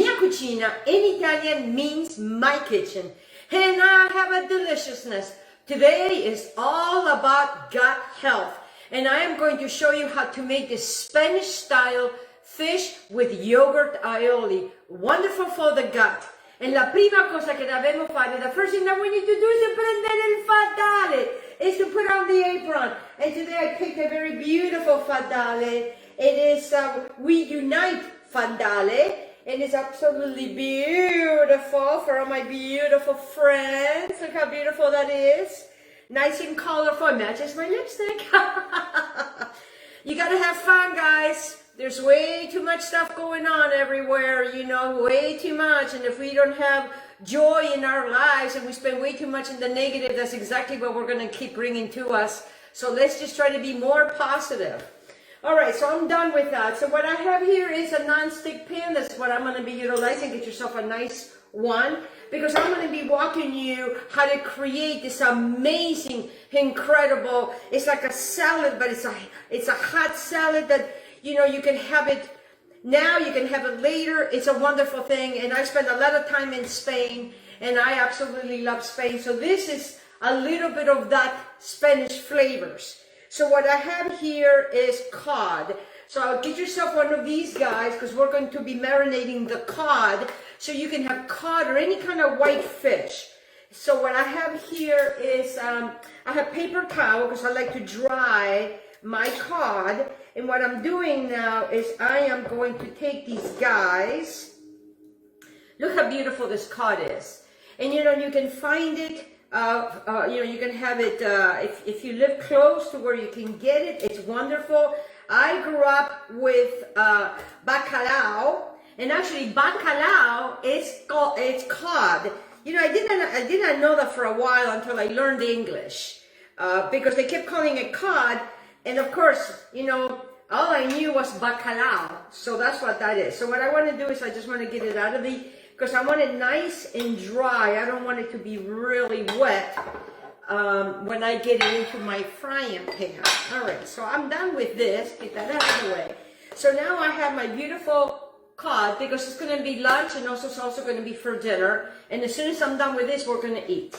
Mia cucina in Italian means my kitchen. And I have a deliciousness. Today is all about gut health. And I am going to show you how to make this Spanish style fish with yogurt aioli. Wonderful for the gut. And la prima cosa che dobbiamo fare, the first thing that we need to do is prendere il fadale, is to put on the apron. And today I picked a very beautiful fadale. It is We Unite fadale. It is absolutely beautiful for all my beautiful friends. Look how beautiful that is. Nice and colorful. It matches my lipstick. You gotta have fun, guys. There's way too much stuff going on everywhere, you know, way too much. And if we don't have joy in our lives and we spend way too much in the negative, that's exactly what we're gonna keep bringing to us. So let's just try to be more positive. All right, so I'm done with that. So what I have here is a non-stick pan. That's what I'm going to be utilizing. Get yourself a nice one, because I'm going to be walking you how to create this amazing, incredible, it's like a salad, but it's a hot salad that, you know, you can have it now, you can have it later. It's a wonderful thing, and I spent a lot of time in Spain, and I absolutely love Spain. So this is a little bit of that Spanish flavors. So what I have here is cod. So I'll get yourself one of these guys, because we're going to be marinating the cod. So you can have cod or any kind of white fish. So what I have here is, I have paper towel because I like to dry my cod. And what I'm doing now is I am going to take these guys. Look how beautiful this cod is. And you know, you can find it. You know, you can have it, if you live close to where you can get it, it's wonderful. I grew up with bacalao, and actually bacalao it's cod. You know, I didn't know that for a while until I learned English, because they kept calling it cod, and of course, you know, all I knew was bacalao, so that's what that is. So what I want to do is I just want to get it out of the, because I want it nice and dry. I don't want it to be really wet when I get it into my frying pan. All right, so I'm done with this. Get that out of the way. So now I have my beautiful cod, because it's going to be lunch, and also it's also going to be for dinner. And as soon as I'm done with this, we're going to eat.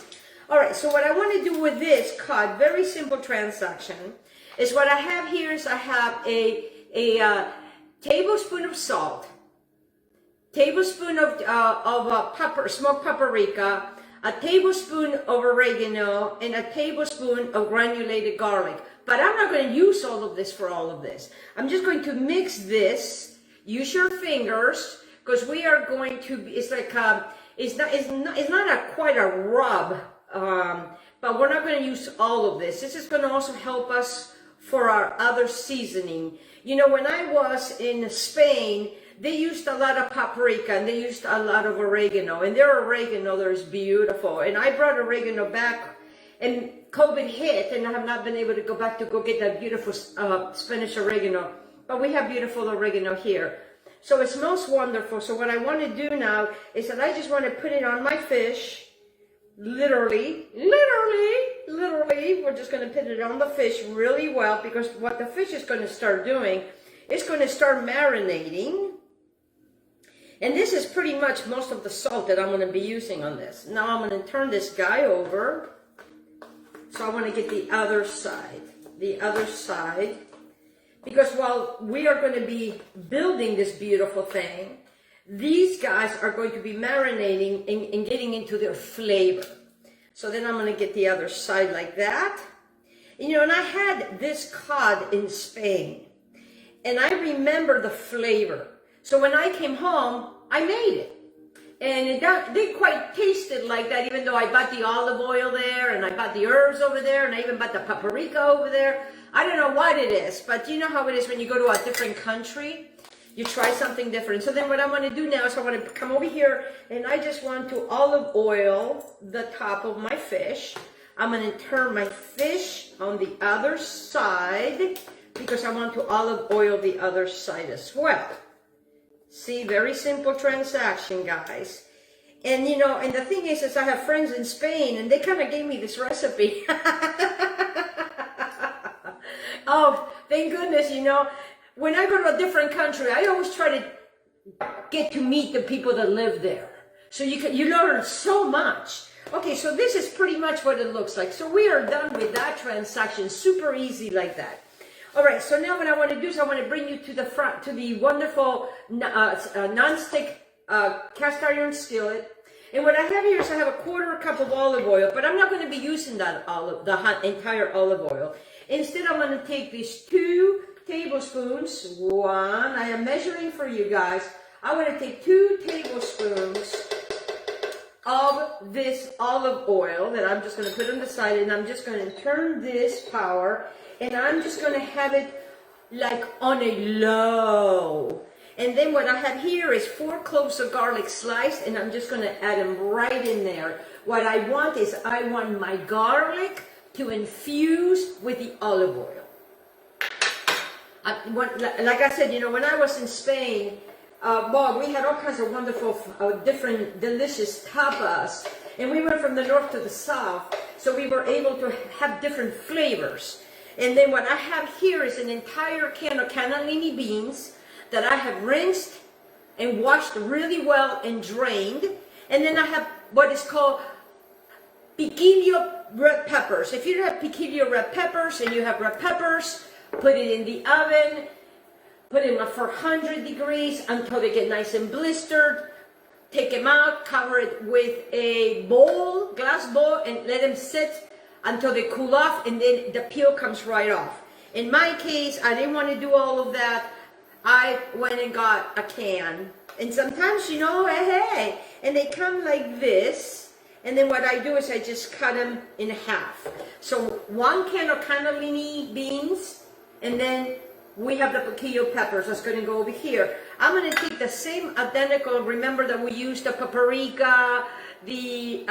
All right, so what I want to do with this cod, very simple transaction, is what I have here is I have a tablespoon of salt, tablespoon of smoked paprika, a tablespoon of oregano, and a tablespoon of granulated garlic. But I'm not going to use all of this for all of this. I'm just going to mix this. Use your fingers, because we are going to. It's like it's not quite a rub, but we're not going to use all of this. This is going to also help us for our other seasoning. You know, when I was in Spain, they used a lot of paprika and they used a lot of oregano, and their oregano there is beautiful. And I brought oregano back, and COVID hit, and I have not been able to go back to go get that beautiful Spanish oregano. But we have beautiful oregano here. So it smells wonderful. So what I want to do now is that I just want to put it on my fish. Literally, we're just going to put it on the fish really well, because what the fish is going to start doing, it's going to start marinating. And this is pretty much most of the salt that I'm going to be using on this. Now I'm going to turn this guy over. So I want to get the other side, because while we are going to be building this beautiful thing, these guys are going to be marinating and getting into their flavor. So then I'm going to get the other side like that. And, you know, and I had this cod in Spain, and I remember the flavor. So when I came home, I made it. And it didn't quite taste it like that, even though I bought the olive oil there, and I bought the herbs over there, and I even bought the paprika over there. I don't know what it is, but you know how it is when you go to a different country. You try something different. So then what I want to do now is I want to come over here, and I just want to olive oil the top of my fish. I'm going to turn my fish on the other side, because I want to olive oil the other side as well. See, very simple transaction, guys. And you know, and the thing is I have friends in Spain, and they kind of gave me this recipe. Oh, thank goodness, you know. When I go to a different country, I always try to get to meet the people that live there. So you learn so much. Okay, so this is pretty much what it looks like. So we are done with that transaction, super easy like that. All right, so now what I want to do is I want to bring you to the front, to the wonderful non-stick cast iron skillet. And what I have here is I have a 1/4 cup of olive oil, but I'm not going to be using that the entire olive oil. Instead, I'm going to take these 2 tablespoons. I am measuring for you guys. I want to take 2 tablespoons of this olive oil that I'm just going to put on the side, and I'm just going to turn this power, and I'm just going to have it like on a low. And then what I have here is 4 cloves of garlic sliced, and I'm just going to add them right in there. What I want is I want my garlic to infuse with the olive oil. Like I said, you know, when I was in Spain, we had all kinds of wonderful, different, delicious tapas. And we went from the north to the south, so we were able to have different flavors. And then what I have here is an entire can of cannellini beans that I have rinsed and washed really well and drained. And then I have what is called piquillo red peppers. If you don't have piquillo red peppers and you have red peppers, put it in the oven, put them at 400 degrees until they get nice and blistered. Take them out, cover it with a bowl, glass bowl, and let them sit until they cool off, and then the peel comes right off. In my case, I didn't want to do all of that. I went and got a can, and sometimes, you know, hey, and they come like this, and then what I do is I just cut them in half. So 1 can of cannellini beans, and then we have the piquillo peppers. That's going to go over here. I'm going to take the same identical, remember that we used the paprika, the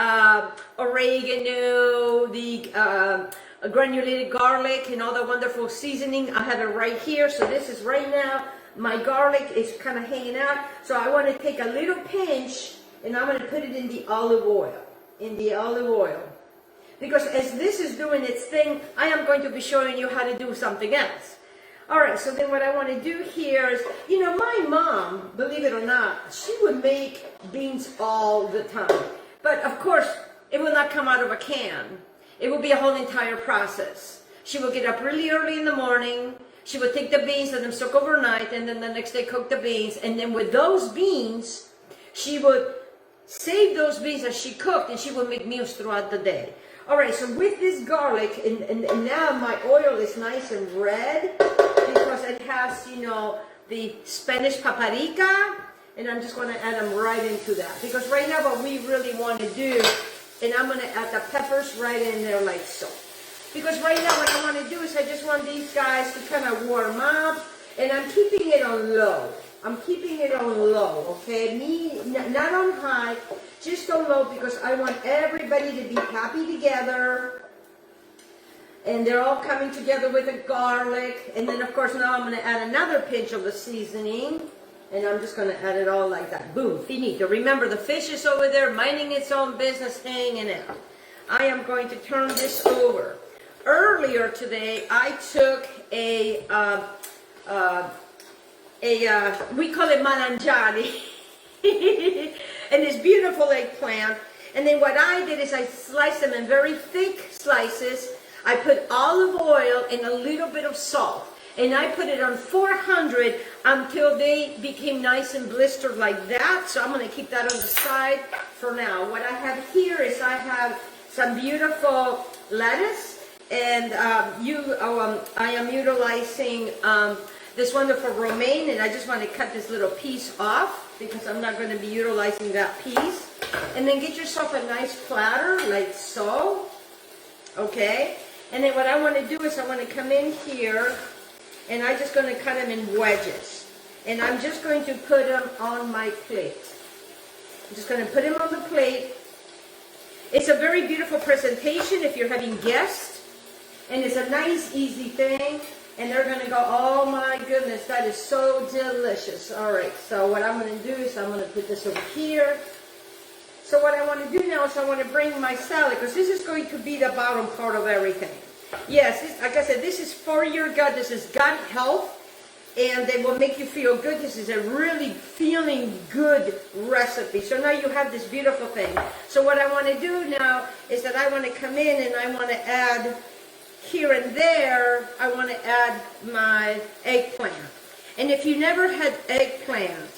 oregano, the granulated garlic, and all the wonderful seasoning. I have it right here. So this is right now, my garlic is kind of hanging out. So I want to take a little pinch, and I'm going to put it in the olive oil. Because as this is doing its thing, I am going to be showing you how to do something else. All right, so then what I want to do here is, you know, my mom, believe it or not, she would make beans all the time. But of course, it will not come out of a can. It will be a whole entire process. She will get up really early in the morning. She would take the beans, let them soak overnight, and then the next day cook the beans. And then with those beans, she would save those beans as she cooked, and she would make meals throughout the day. All right, so with this garlic, and now my oil is nice and red because it has, you know, the Spanish paprika, and I'm just going to add them right into that. Because right now what we really want to do, and I'm going to add the peppers right in there like so. Because right now what I want to do is I just want these guys to kind of warm up, and I'm keeping it on low. I'm keeping it on low, okay? Not on high, just on low, because I want everybody to be happy together. And they're all coming together with the garlic. And then, of course, now I'm going to add another pinch of the seasoning. And I'm just going to add it all like that. Boom, finito. Remember, the fish is over there minding its own business, hanging out. I am going to turn this over. Earlier today, I took we call it melangiani, and this beautiful eggplant. And then what I did is I sliced them in very thick slices. I put olive oil and a little bit of salt, and I put it on 400 until they became nice and blistered like that. So I'm going to keep that on the side for now. What I have here is I have some beautiful lettuce, and I am utilizing this wonderful romaine, and I just want to cut this little piece off because I'm not going to be utilizing that piece. And then get yourself a nice platter like so, okay? And then what I want to do is I want to come in here, and I'm just going to cut them in wedges. And I'm just going to put them on my plate. I'm just going to put them on the plate. It's a very beautiful presentation if you're having guests, and it's a nice, easy thing. And they're going to go, oh my goodness, that is so delicious. All right, so what I'm going to do is I'm going to put this over here. So what I want to do now is I want to bring my salad, because this is going to be the bottom part of everything. Yes, like I said, this is for your gut. This is gut health. and they will make you feel good. This is a really feeling good recipe. So now you have this beautiful thing. So what I want to do now is that I want to come in and I want to add here and there, I want to add my eggplant. And if you never had eggplant,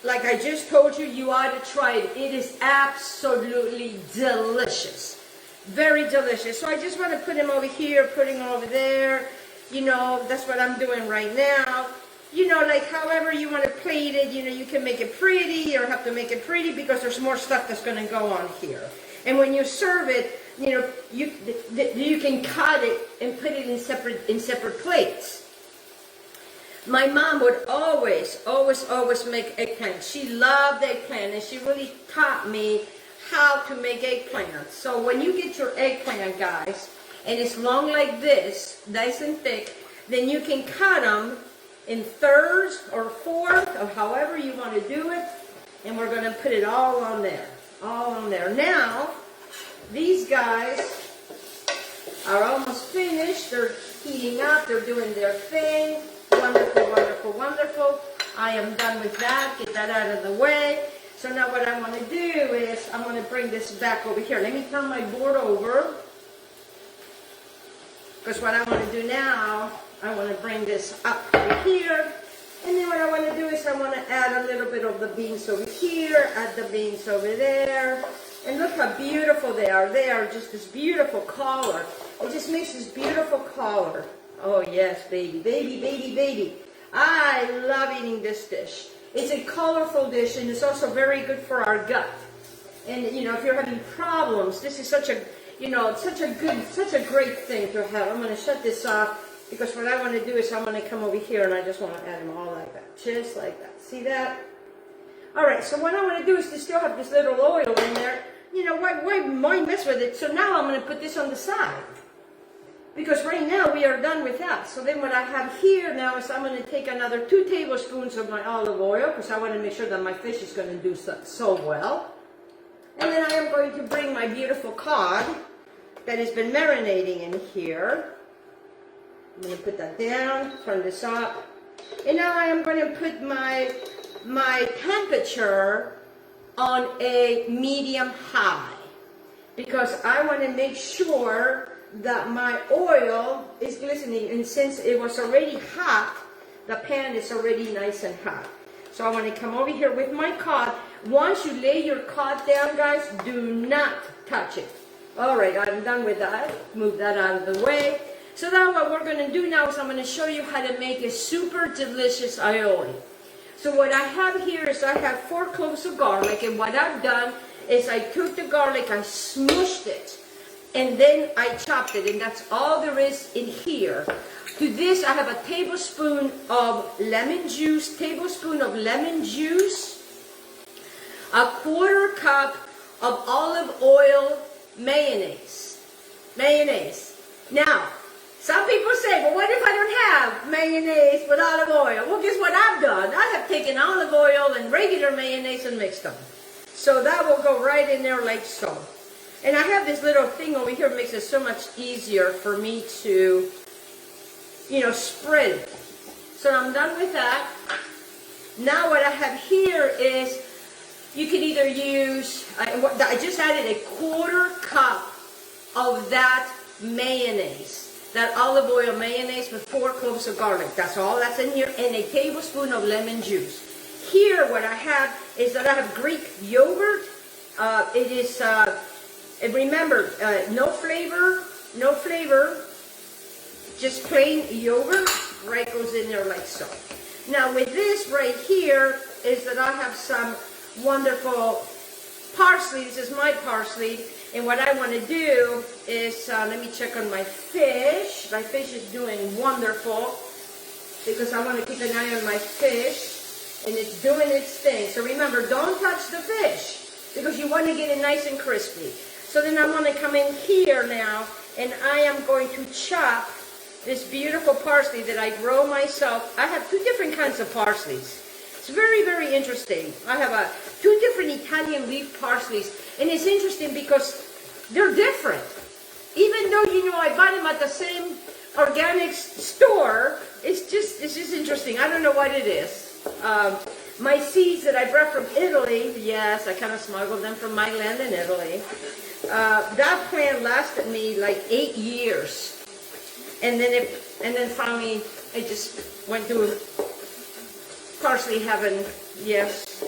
like I just told you, you ought to try it. It is absolutely delicious. Very delicious. So I just want to put him over here, putting him over there. You know, that's what I'm doing right now. You know, like however you want to plate it, you know, you can make it pretty. You don't have to make it pretty because there's more stuff that's going to go on here. And when you serve it, you know, you can cut it and put it in separate plates. My mom would always make eggplant. She loved eggplant, and she really taught me how to make eggplant. So when you get your eggplant, guys, and it's long like this, nice and thick, then you can cut them in thirds or fourths, or however you want to do it, and we're going to put it all on there. All on there. Now, these guys are almost finished. They're heating up. They're doing their thing. Wonderful, wonderful, wonderful. I am done with that. Get that out of the way. So now what I want to do is I'm going to bring this back over here. Let me turn my board over. Because what I want to do now, I want to bring this up over here. And then what I want to do is I want to add a little bit of the beans over here, add the beans over there. And look how beautiful they are. They are just this beautiful color. It just makes this beautiful color. Oh yes, baby, baby, baby, baby. I love eating this dish. It's a colorful dish, and it's also very good for our gut. And you know, if you're having problems, this is such a, you know, such a great thing to have. I'm going to shut this off because what I want to do is I'm going to come over here and I just want to add them all like that, just like that. See that? All right. So what I want to do is to still have this little oil in there. You know, why mess with it? So now I'm going to put this on the side. Because right now we are done with that. So then what I have here now is I'm going to take another 2 tablespoons of my olive oil because I want to make sure that my fish is going to do so well. And then I am going to bring my beautiful cod that has been marinating in here. I'm going to put that down, turn this up. And now I am going to put my temperature on a medium high because I want to make sure that my oil is glistening, and since it was already hot, the pan is already nice and hot. So I want to come over here with my cod. Once you lay your cod down, guys, do not touch it. All right, I'm done with that. Move that out of the way. So now what we're going to do now is I'm going to show you how to make a super delicious aioli. So what I have here is I have 4 cloves of garlic, and what I've done is I took the garlic, I smushed it, and then I chopped it, and that's all there is in here. To this, I have a tablespoon of lemon juice, a 1/4 cup of olive oil mayonnaise. Now, some people say, well, what if I don't have mayonnaise with olive oil? Well, guess what I've done? I have taken olive oil and regular mayonnaise and mixed them. So that will go right in there like so. And I have this little thing over here that makes it so much easier for me to, you know, spread it. So I'm done with that. Now what I have here is, you can either use, I just added a 1/4 cup of that mayonnaise, that olive oil mayonnaise with 4 cloves of garlic. That's all that's in here, and a tablespoon of lemon juice. Here what I have is that I have Greek yogurt. It is... And remember, no flavor, just plain yogurt, right, goes in there like so. Now with this right here is that I have some wonderful parsley. This is my parsley, and what I want to do is, let me check on my fish. My fish is doing wonderful because I want to keep an eye on my fish, and it's doing its thing. So remember, don't touch the fish because you want to get it nice and crispy. So then I'm going to come in here now, and I am going to chop this beautiful parsley that I grow myself. I have 2 different kinds of parsleys. It's very, very interesting. I have 2 different Italian leaf parsleys, and it's interesting because they're different. Even though, you know, I buy them at the same organic store. It's just interesting. I don't know what it is. My seeds that I brought from Italy, yes, I kind of smuggled them from my land in Italy. That plant lasted me like 8 years. And then finally, I just went to parsley heaven, yes.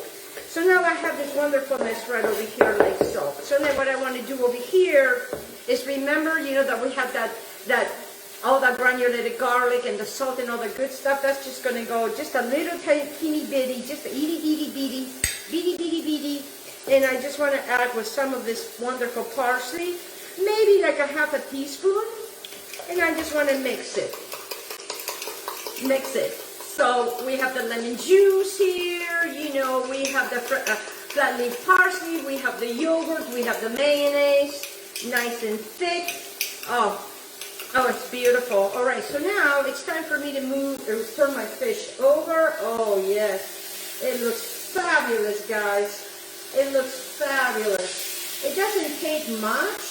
So now I have this wonderfulness right over here like so. So then what I want to do over here is remember, you know, that we have that all that granulated garlic and the salt and all the good stuff. That's just going to go just a little teeny bitty, just a itty bitty. And I just want to add with some of this wonderful parsley, maybe like a half a teaspoon. And I just want to mix it. So we have the lemon juice here, you know, we have the flat leaf parsley, we have the yogurt, we have the mayonnaise, nice and thick. Oh, it's beautiful. All right, so now it's time for me to turn my fish over. Oh, yes. It looks fabulous, guys. It looks fabulous. It doesn't take much.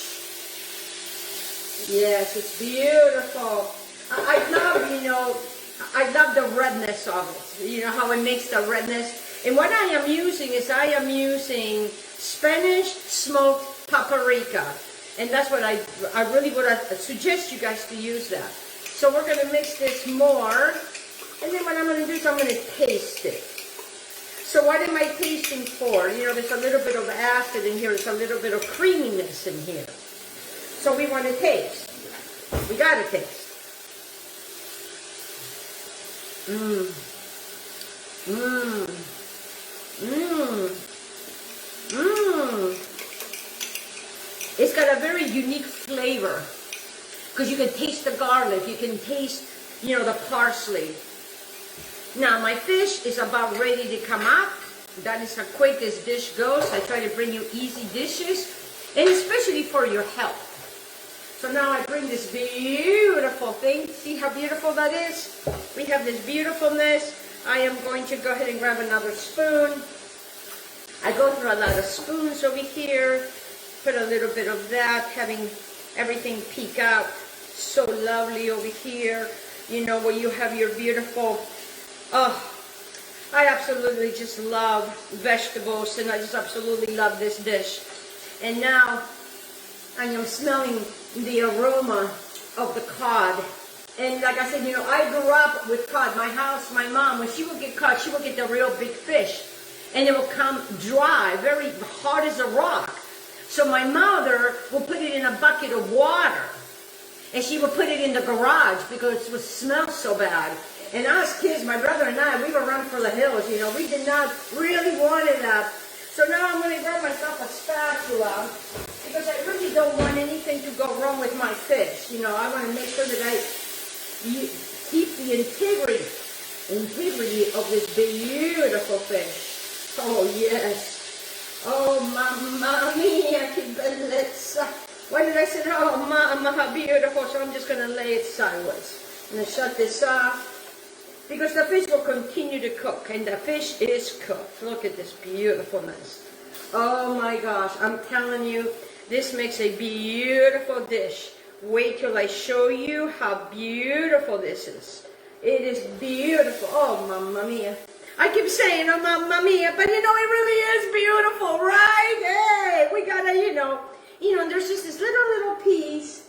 Yes, it's beautiful. I love, you know, I love the redness of it. You know how it makes the redness. And what I am using is Spanish smoked paprika. And that's what I really would suggest you guys to use that. So we're going to mix this more. And then what I'm going to do is I'm going to taste it. So what am I tasting for? You know, there's a little bit of acid in here. There's a little bit of creaminess in here. So we want to taste. We got to taste. It's got a very unique flavor because you can taste the garlic, you can taste, you know, the parsley. Now my fish is about ready to come up. That is how quick this dish goes. I try to bring you easy dishes, and especially for your health. So now I bring this beautiful thing. See how beautiful that is? We have this beautifulness. I am going to go ahead and grab another spoon. I go through a lot of spoons over here. Put a little bit of that, having everything peek out. So lovely over here. You know, where you have your beautiful, I absolutely just love vegetables, and I just absolutely love this dish. And now I am smelling the aroma of the cod. And like I said, you know, I grew up with cod. My house, my mom, when she would get cod, she would get the real big fish. And it would come dry, very hard as a rock. So my mother would put it in a bucket of water. And she would put it in the garage because it would smell so bad. And us kids, my brother and I, we would run for the hills, you know. We did not really want it up. So now I'm going to grab myself a spatula, because I really don't want anything to go wrong with my fish. You know, I want to make sure that I keep the integrity of this beautiful fish. Oh, yes. Oh, mamma mia, che bellezza. Why did I say, oh, mamma, how beautiful? So I'm just going to lay it sideways. I'm going to shut this off, because the fish will continue to cook, and the fish is cooked. Look at this beautifulness. Oh, my gosh. I'm telling you, this makes a beautiful dish. Wait till I show you how beautiful this is. It is beautiful. Oh, mamma mia. I keep saying, oh, mamma mia, but you know, it really is beautiful, right? Hey, we gotta, you know, there's just this little piece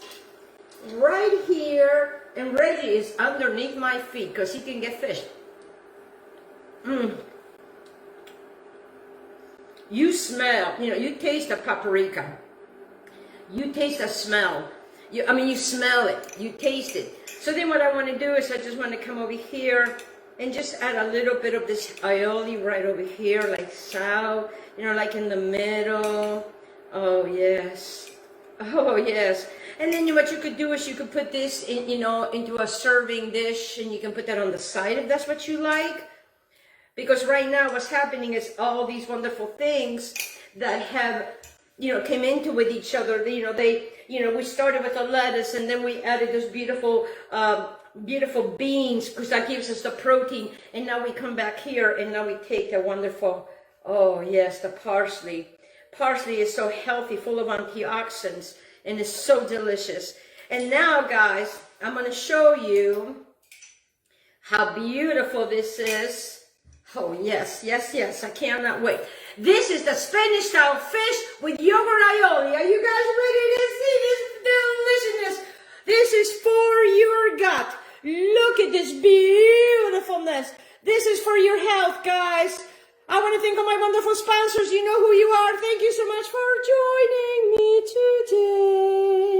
right here, and Reggie is underneath my feet because he can get fish. You smell, you know, you taste the paprika. You taste the smell. You smell it. You taste it. So then what I want to do is I just want to come over here and just add a little bit of this aioli right over here, like so, you know, like in the middle. Oh, yes. Oh, yes. And then what you could do is you could put this in, you know, into a serving dish, and you can put that on the side if that's what you like. Because right now what's happening is all these wonderful things that have, you know, came into with each other. We started with the lettuce, and then we added this beautiful beans, because that gives us the protein. And now we come back here, and now we take the wonderful, oh yes, the parsley. Parsley is so healthy, full of antioxidants, and it's so delicious. And now, guys, I'm going to show you how beautiful this is. Oh, yes, yes, yes. I cannot wait. This is the Spanish-style fish with yogurt aioli. Are you guys ready to see this deliciousness? This is for your gut. Look at this beautifulness. This is for your health, guys. I want to thank all my wonderful sponsors. You know who you are. Thank you so much for joining me today.